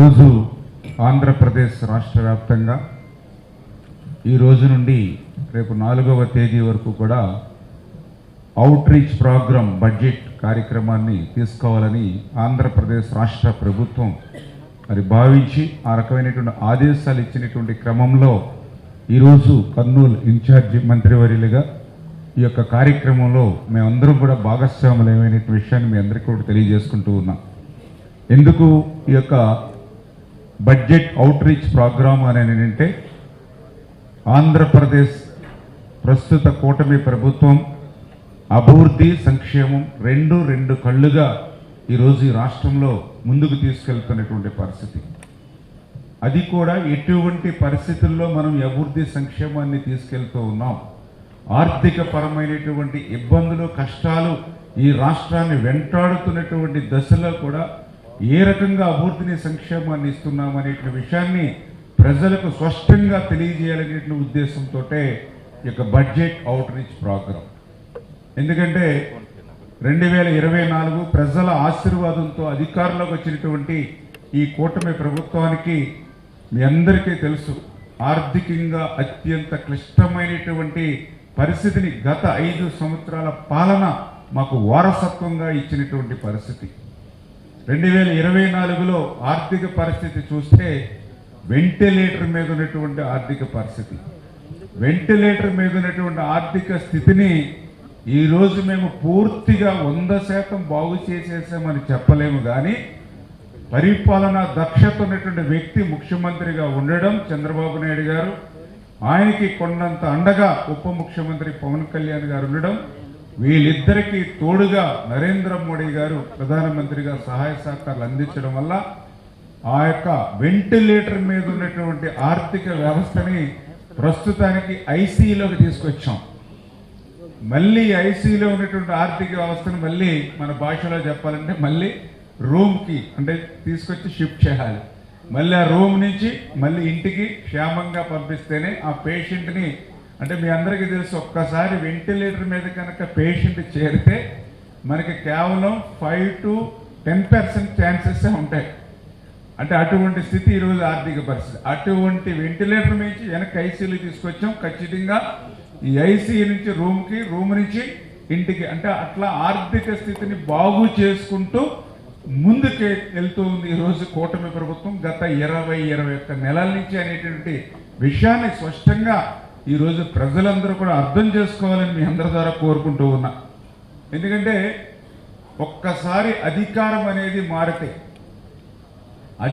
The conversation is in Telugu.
ఈరోజు ఆంధ్రప్రదేశ్ రాష్ట్ర వ్యాప్తంగా ఈ రోజు నుండి రేపు 4వ తేదీ వరకు కూడా అవుట్ రీచ్ ప్రోగ్రామ్ బడ్జెట్ కార్యక్రమాన్ని తీసుకోవాలని ఆంధ్రప్రదేశ్ రాష్ట్ర ప్రభుత్వం మరి భావించి ఆ రకమైనటువంటి ఆదేశాలు ఇచ్చినటువంటి క్రమంలో ఈరోజు కర్నూలు ఇన్ఛార్జి మంత్రివర్యులుగా ఈ యొక్క కార్యక్రమంలో మేమందరం కూడా భాగస్వాములమైన విషయాన్ని మీ అందరికీ కూడా తెలియజేసుకుంటూ ఉన్నాం. ఎందుకు ఈ యొక్క బడ్జెట్ అవుట్ రీచ్ ప్రోగ్రామ్ అని అంటే ఆంధ్రప్రదేశ్ ప్రస్తుత కూటమి ప్రభుత్వం అభివృద్ధి సంక్షేమం రెండు కళ్ళుగా ఈరోజు ఈ రాష్ట్రంలో ముందుకు తీసుకెళ్తున్నటువంటి పరిస్థితి. అది కూడా ఎటువంటి పరిస్థితుల్లో మనం అభివృద్ధి సంక్షేమాన్ని తీసుకెళ్తూ ఉన్నాం. ఆర్థిక పరమైనటువంటి ఇబ్బందులు కష్టాలు ఈ రాష్ట్రాన్ని వెంటాడుతున్నటువంటి దశలో కూడా ఏ రకంగా అభివృద్ధిని సంక్షేమాన్ని ఇస్తున్నామనే విషయాన్ని ప్రజలకు స్పష్టంగా తెలియజేయాలనే ఉద్దేశంతో ఈ యొక్క బడ్జెట్ అవుట్ రీచ్ ప్రోగ్రాం. ఎందుకంటే 2024 ప్రజల ఆశీర్వాదంతో అధికారంలోకి వచ్చినటువంటి ఈ కూటమి ప్రభుత్వానికి మీ అందరికీ తెలుసు, ఆర్థికంగా అత్యంత క్లిష్టమైనటువంటి పరిస్థితిని గత 5 సంవత్సరాల పాలన మాకు వారసత్వంగా ఇచ్చినటువంటి పరిస్థితి. 2024లో ఆర్థిక పరిస్థితి చూస్తే వెంటిలేటర్ మీద ఉన్నటువంటి ఆర్థిక పరిస్థితి, వెంటిలేటర్ మీద ఉన్నటువంటి ఆర్థిక స్థితిని ఈరోజు మేము పూర్తిగా 100% బాగు చేసేసామని చెప్పలేము. కానీ పరిపాలన దక్షత ఉన్నటువంటి వ్యక్తి ముఖ్యమంత్రిగా ఉండడం చంద్రబాబు నాయుడు గారు, ఆయనకి కొండంత అండగా ఉప ముఖ్యమంత్రి పవన్ కళ్యాణ్ గారు ఉండడం, వీళ్ళిద్దరికీ తోడుగా నరేంద్ర మోడీ గారు ప్రధానమంత్రిగా సహాయ సహకారాలు అందించడం వల్ల ఆ యొక్క వెంటిలేటర్ మీద ఉన్నటువంటి ఆర్థిక వ్యవస్థని ప్రస్తుతానికి ఐసీయూలోకి తీసుకొచ్చాం. మళ్ళీ ఐసీయూలో ఉన్నటువంటి ఆర్థిక వ్యవస్థను మళ్ళీ మన భాషలో చెప్పాలంటే మళ్ళీ రూమ్కి అంటే తీసుకొచ్చి షిఫ్ట్ చేయాలి. మళ్ళీ ఆ రూమ్ నుంచి మళ్ళీ ఇంటికి క్షేమంగా పంపిస్తేనే ఆ పేషెంట్ని, అంటే మీ అందరికీ తెలుసు, ఒక్కసారి వెంటిలేటర్ మీద కనుక పేషెంట్ చేరితే మనకి కేవలం 5 to 10% ఛాన్సెస్ ఉంటాయి. అంటే అటువంటి స్థితి ఈరోజు ఆర్థిక పరిస్థితి. అటువంటి వెంటిలేటర్ నుంచి వెనక్కి ఐసీయూలో తీసుకొచ్చాం. ఖచ్చితంగా ఈ ఐసీయూ నుంచి రూమ్కి, రూమ్ నుంచి ఇంటికి, అంటే అట్లా ఆర్థిక స్థితిని బాగు చేసుకుంటూ ముందుకు వెళ్తూ ఉంది ఈరోజు కూటమి ప్రభుత్వం గత 20-21 నెలల నుంచి అనేటువంటి విషయాన్ని స్పష్టంగా ఈరోజు ప్రజలందరూ కూడా అర్థం చేసుకోవాలని మీ అందరి ద్వారా కోరుకుంటూ ఉన్నా. ఎందుకంటే ఒక్కసారి అధికారం అనేది మారితే